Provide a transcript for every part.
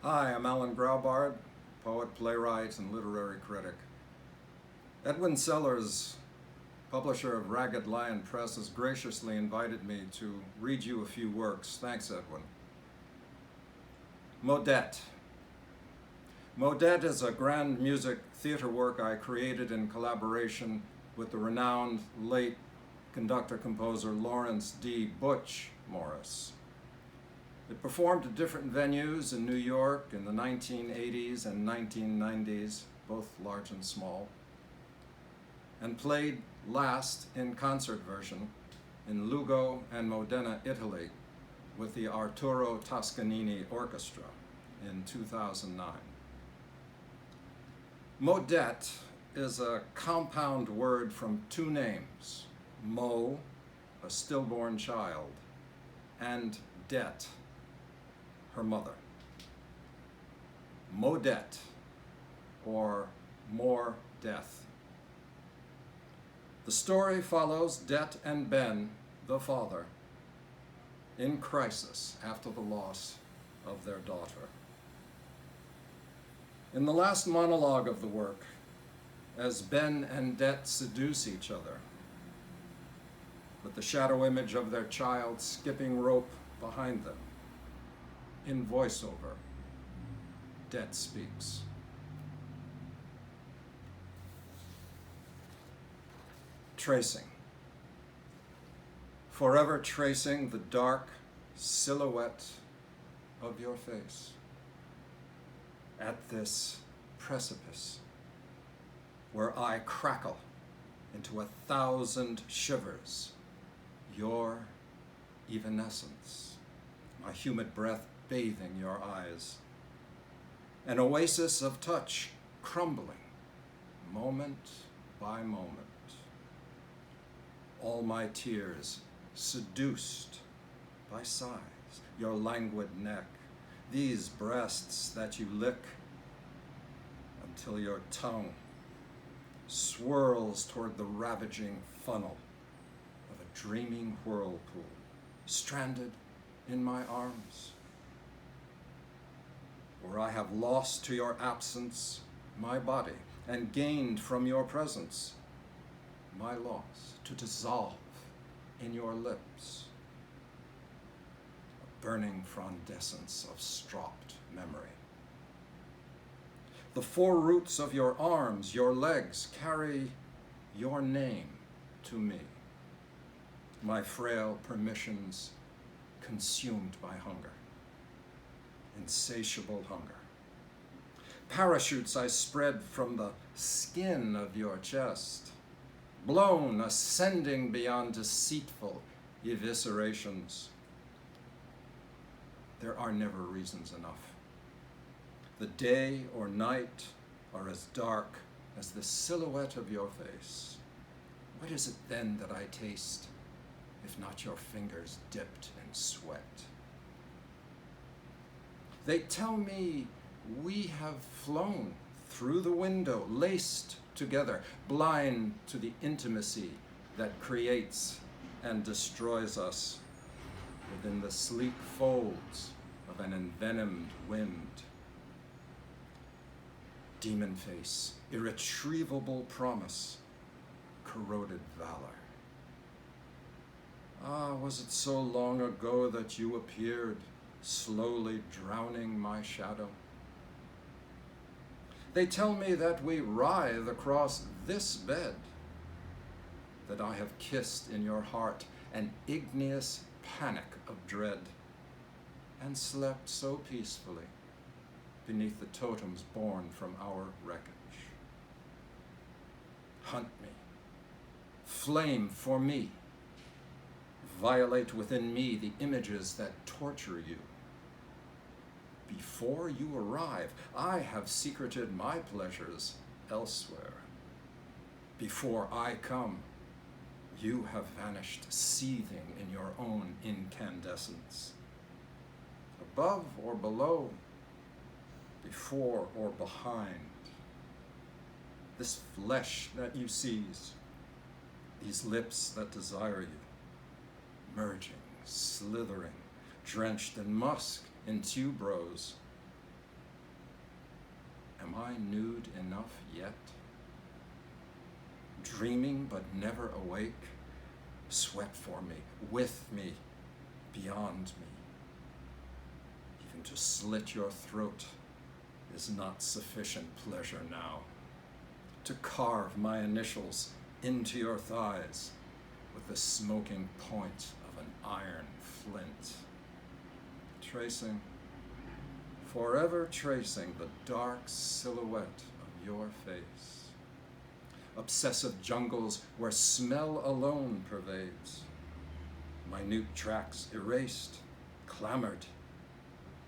Hi, I'm Allan Graubard, poet, playwright, and literary critic. Edwin Sellers, publisher of Ragged Lion Press, has graciously invited me to read you a few works. Thanks, Edwin. Motet. Motet is a grand music theater work I created in collaboration with the renowned late conductor-composer Lawrence D. Butch Morris. It performed at different venues in New York in the 1980s and 1990s, both large and small, and played last in concert version in Lugo and Modena, Italy, with the Arturo Toscanini Orchestra in 2009. Motet is a compound word from two names, Mo, a stillborn child, and det, her mother. Modet, or more death. The story follows Det and Ben, the father, in crisis after the loss of their daughter. In the last monologue of the work, as Ben and Det seduce each other, with the shadow image of their child skipping rope behind them, in voiceover, Det speaks. Tracing. Forever tracing the dark silhouette of your face at this precipice where I crackle into 1,000 shivers, your evanescence, my humid breath bathing your eyes, an oasis of touch crumbling moment by moment, all my tears seduced by sighs, your languid neck, these breasts that you lick until your tongue swirls toward the ravaging funnel of a dreaming whirlpool, stranded in my arms, where I have lost to your absence my body and gained from your presence my loss, to dissolve in your lips, a burning frondescence of stropped memory. The four roots of your arms, your legs, carry your name to me, my frail permissions consumed by hunger, insatiable hunger. Parachutes I spread from the skin of your chest, blown, ascending beyond deceitful eviscerations. There are never reasons enough. The day or night are as dark as the silhouette of your face. What is it then that I taste, if not your fingers dipped in sweat? They tell me we have flown through the window, laced together, blind to the intimacy that creates and destroys us within the sleek folds of an envenomed wind. Demon face, irretrievable promise, corroded valor. Ah, was it so long ago that you appeared, slowly drowning my shadow? They tell me that we writhe across this bed, that I have kissed in your heart an igneous panic of dread, and slept so peacefully beneath the totems born from our wreckage. Hunt me, flame for me, violate within me the images that torture you. Before you arrive, I have secreted my pleasures elsewhere. Before I come, you have vanished seething in your own incandescence. Above or below, before or behind, this flesh that you seize, these lips that desire you, merging, slithering, drenched in musk, in tuberose, I nude enough yet? Dreaming but never awake, sweat for me, with me, beyond me. Even to slit your throat is not sufficient pleasure now. To carve my initials into your thighs with the smoking point of an iron flint. Tracing, forever tracing the dark silhouette of your face. Obsessive jungles where smell alone pervades. Minute tracks erased, clamored,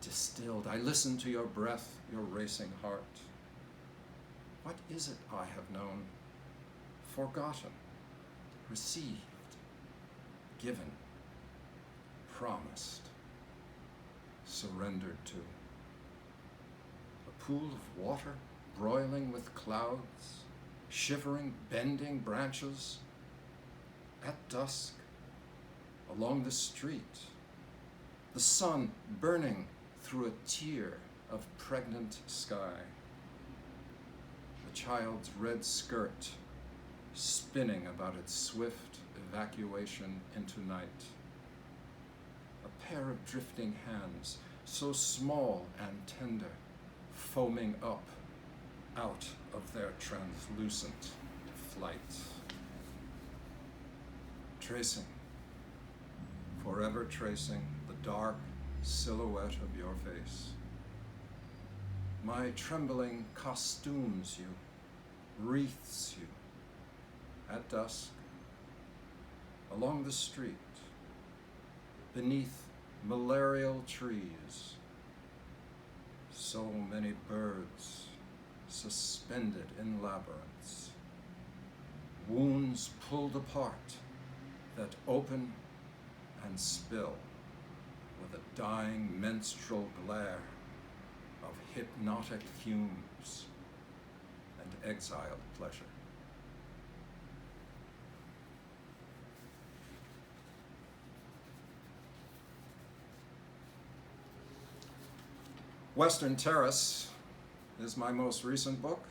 distilled. I listen to your breath, your racing heart. What is it I have known? Forgotten, received, given, promised, surrendered to. A pool of water broiling with clouds, shivering, bending branches. At dusk, along the street, the sun burning through a tear of pregnant sky. A child's red skirt spinning about its swift evacuation into night. A pair of drifting hands, so small and tender, foaming up out of their translucent flight. Tracing, forever tracing the dark silhouette of your face. My trembling costumes you, wreaths you, at dusk, along the street, beneath malarial trees. So many birds suspended in labyrinths, wounds pulled apart that open and spill with a dying menstrual glare of hypnotic fumes and exiled pleasure. Western Terrace is my most recent book,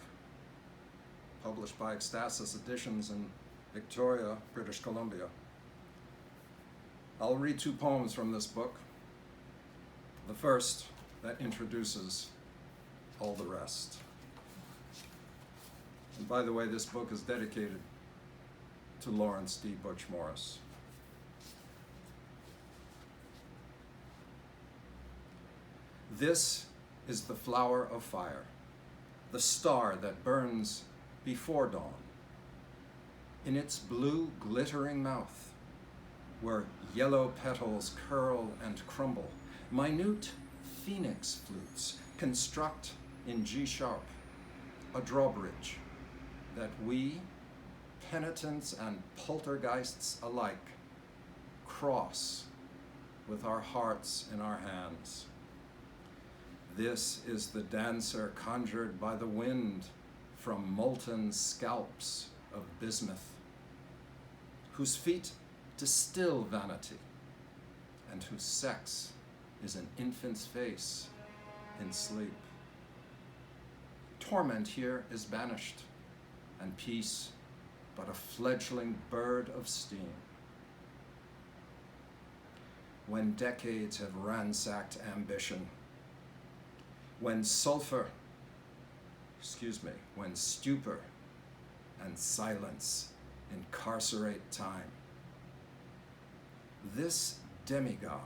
published by Ecstasis Editions in Victoria, British Columbia. I'll read 2 poems from this book. The first that introduces all the rest. And by the way, this book is dedicated to Lawrence D. Butch Morris. This is the flower of fire, the star that burns before dawn. In its blue, glittering mouth, where yellow petals curl and crumble, minute phoenix flutes construct in G-sharp a drawbridge that we, penitents and poltergeists alike, cross with our hearts in our hands. This is the dancer conjured by the wind from molten scalps of bismuth, whose feet distill vanity, and whose sex is an infant's face in sleep. Torment here is banished, and peace but a fledgling bird of steam. When decades have ransacked ambition, when stupor and silence incarcerate time, this demigod,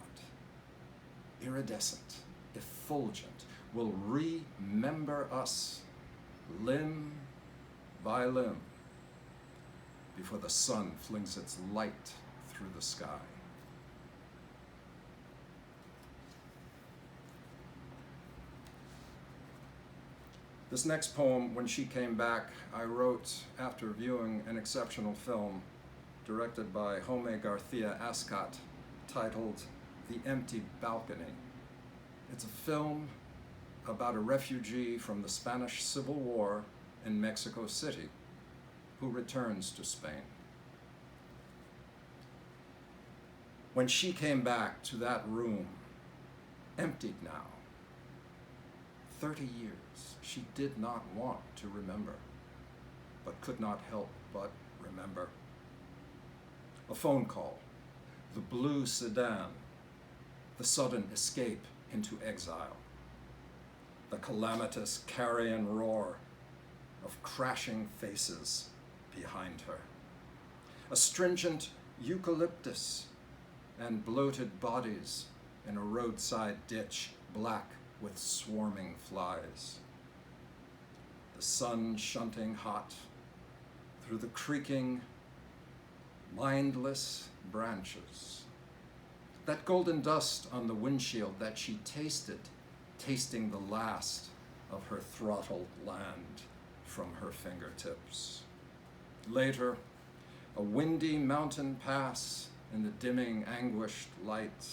iridescent, effulgent, will remember us limb by limb before the sun flings its light through the sky. This next poem, When She Came Back, I wrote after viewing an exceptional film directed by Jome Garcia Ascot titled The Empty Balcony. It's a film about a refugee from the Spanish Civil War in Mexico City who returns to Spain. When she came back to that room, emptied now, 30 years she did not want to remember, but could not help but remember. A phone call, the blue sedan, the sudden escape into exile, the calamitous carrion roar of crashing faces behind her, a stringent eucalyptus and bloated bodies in a roadside ditch black with swarming flies, the sun shunting hot through the creaking, mindless branches, that golden dust on the windshield that she tasted, tasting the last of her throttled land from her fingertips. Later, a windy mountain pass in the dimming, anguished light,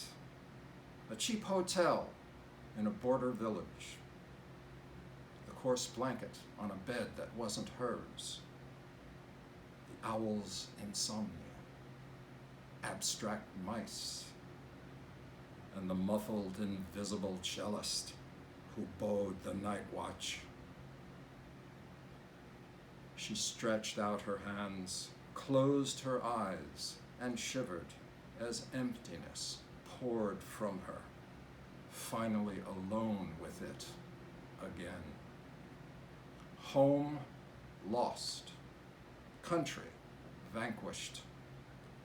a cheap hotel in a border village, the coarse blanket on a bed that wasn't hers, the owl's insomnia, abstract mice, and the muffled, invisible cellist who bowed the night watch. She stretched out her hands, closed her eyes, and shivered as emptiness poured from her, finally alone with it again. Home lost, country vanquished,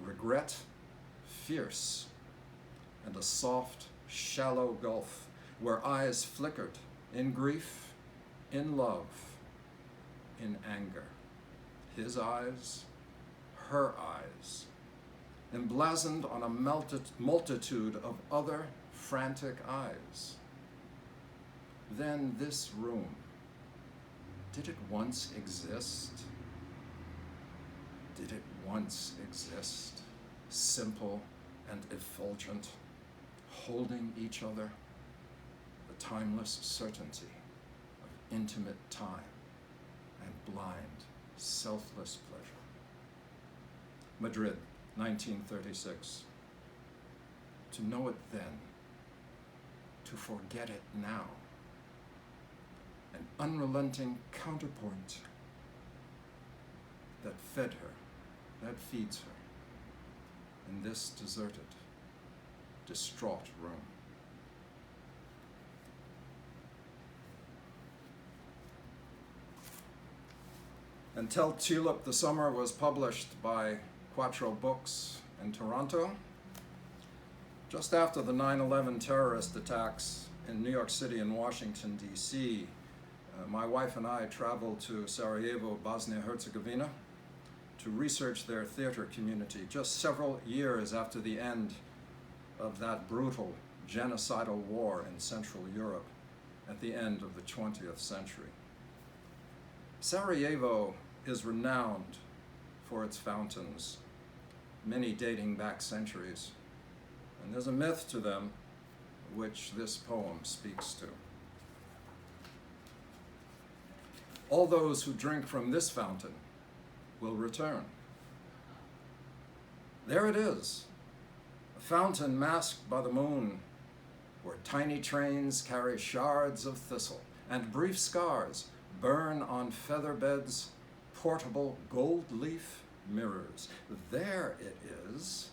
regret fierce, and a soft, shallow gulf where eyes flickered in grief, in love, in anger. His eyes, her eyes, emblazoned on a multitude of other frantic eyes. Then this room, did it once exist? Did it once exist, simple and effulgent, holding each other, the timeless certainty of intimate time and blind, selfless pleasure? Madrid, 1936. To know it then, to forget it now. An unrelenting counterpoint that fed her, that feeds her, in this deserted, distraught room. Until Tulip the Summer was published by Quattro Books in Toronto, just after the 9/11 terrorist attacks in New York City and Washington, D.C., my wife and I traveled to Sarajevo, Bosnia-Herzegovina, to research their theater community just several years after the end of that brutal genocidal war in Central Europe at the end of the 20th century. Sarajevo is renowned for its fountains, many dating back centuries, and there's a myth to them which this poem speaks to. All those who drink from this fountain will return. There it is, a fountain masked by the moon, where tiny trains carry shards of thistle, and brief scars burn on feather beds portable gold leaf mirrors. There it is,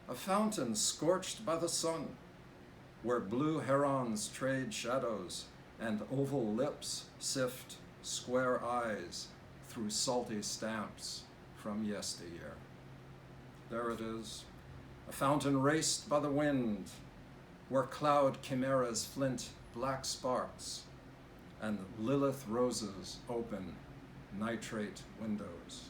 a fountain scorched by the sun, where blue herons trade shadows and oval lips sift square eyes through salty stamps from yesteryear. There it is, a fountain raced by the wind, where cloud chimeras flint black sparks, and Lilith roses open nitrate windows.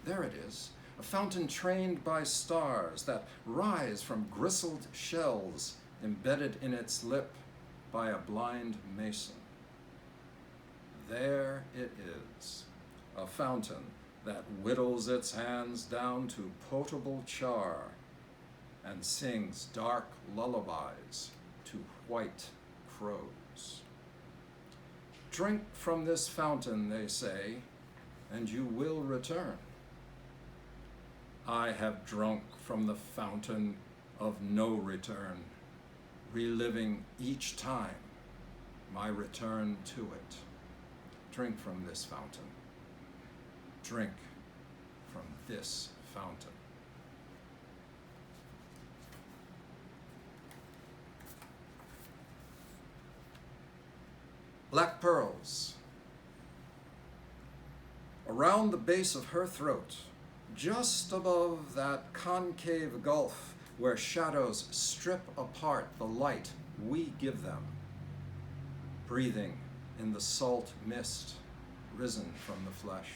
There it is, a fountain trained by stars that rise from gristled shells embedded in its lip by a blind mason. There it is, a fountain that whittles its hands down to potable char and sings dark lullabies to white crows. Drink from this fountain, they say, and you will return. I have drunk from the fountain of no return, reliving each time I return to it. Drink from this fountain. Drink from this fountain. Black pearls. Around the base of her throat, just above that concave gulf where shadows strip apart the light we give them, breathing in the salt mist risen from the flesh.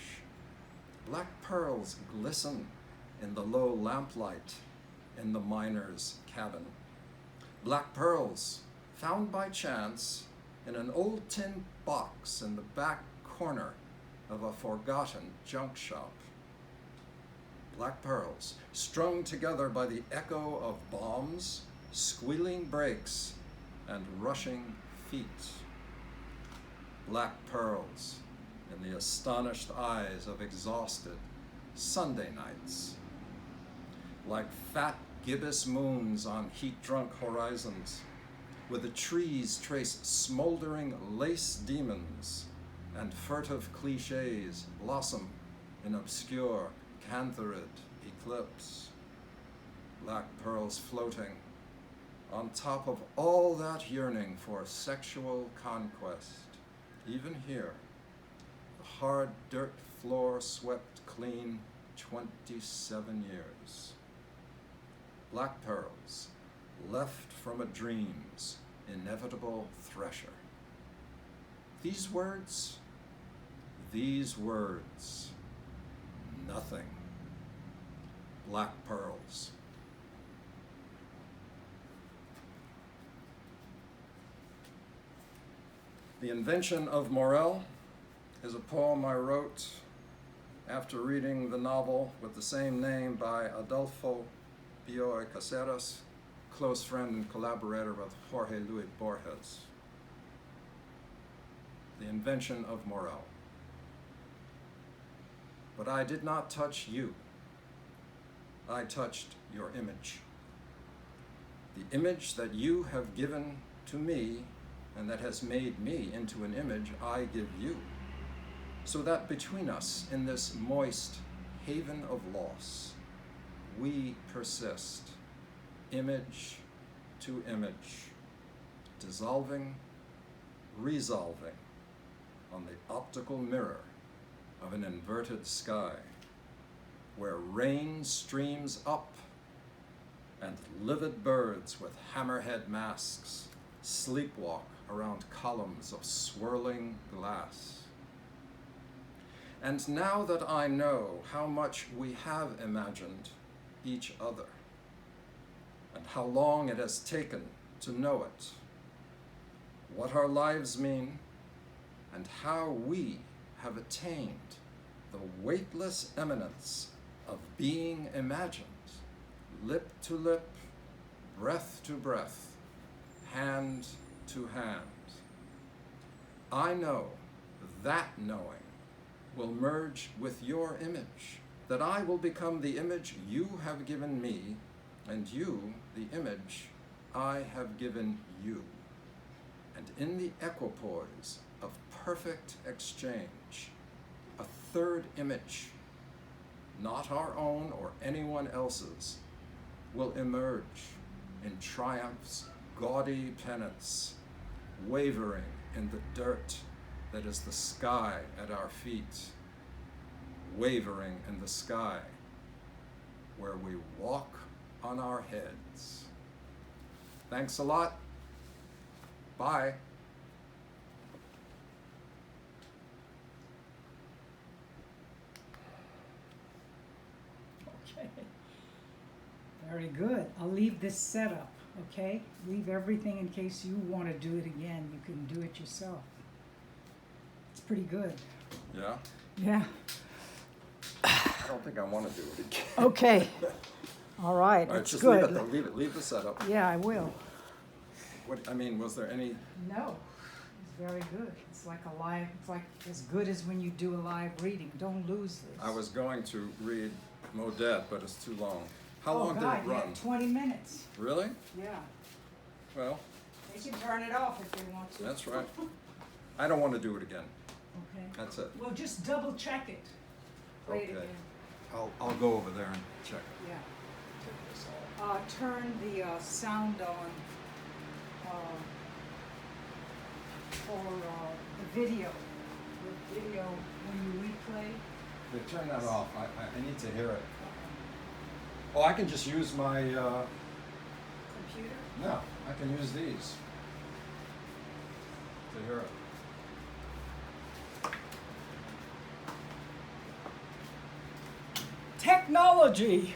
Black pearls glisten in the low lamplight in the miner's cabin. Black pearls, found by chance in an old tin box in the back corner of a forgotten junk shop. Black pearls, strung together by the echo of bombs, squealing brakes, and rushing feet. Black pearls in the astonished eyes of exhausted Sunday nights. Like fat gibbous moons on heat-drunk horizons, where the trees trace smoldering lace demons and furtive cliches blossom in obscure cantharid eclipse. Black pearls floating on top of all that yearning for sexual conquest. Even here, the hard dirt floor swept clean 27 years. Black pearls, left from a dream's inevitable thresher. These words, nothing. Black pearls. The Invention of Morel is a poem I wrote after reading the novel with the same name by Adolfo Bioy Caceres, close friend and collaborator with Jorge Luis Borges. The Invention of Morel. But I did not touch you. I touched your image. The image that you have given to me and that has made me into an image I give you, so that between us in this moist haven of loss, we persist, image to image, dissolving, resolving on the optical mirror of an inverted sky, where rain streams up and livid birds with hammerhead masks sleepwalk around columns of swirling glass. And now that I know how much we have imagined each other, and how long it has taken to know it, what our lives mean, and how we have attained the weightless eminence of being imagined, lip to lip, breath to breath, hand to hand. I know that knowing will merge with your image, that I will become the image you have given me, and you the image I have given you. And in the equipoise of perfect exchange, a third image, not our own or anyone else's, will emerge in triumph's gaudy penance, wavering in the dirt that is the sky at our feet, wavering in the sky where we walk on our heads. Thanks a lot. Bye. Okay. Very good. I'll leave this setup, okay? Leave everything in case you want to do it again. You can do it yourself. It's pretty good. Yeah? Yeah. I don't think I want to do it again. Okay. All right. All right, It's just good. leave the setup. Yeah, I will. Was there any? No. It's very good. It's like a live, it's like as good as when you do a live reading. Don't lose this. I was going to read Motet, but it's too long. How long God, did it run? Yeah, 20 minutes. Really? Yeah. Well, They can turn it off if they want to. That's right. I don't want to do it again. Okay. That's it. Well, just double check it. Play it Okay. again. I'll go over there and check. Yeah. Take this off. Turn the sound on for the video. The video when you replay. They turn that off. I need to hear it. Oh, I can just use my, Computer? no, I can use these to hear it. Technology!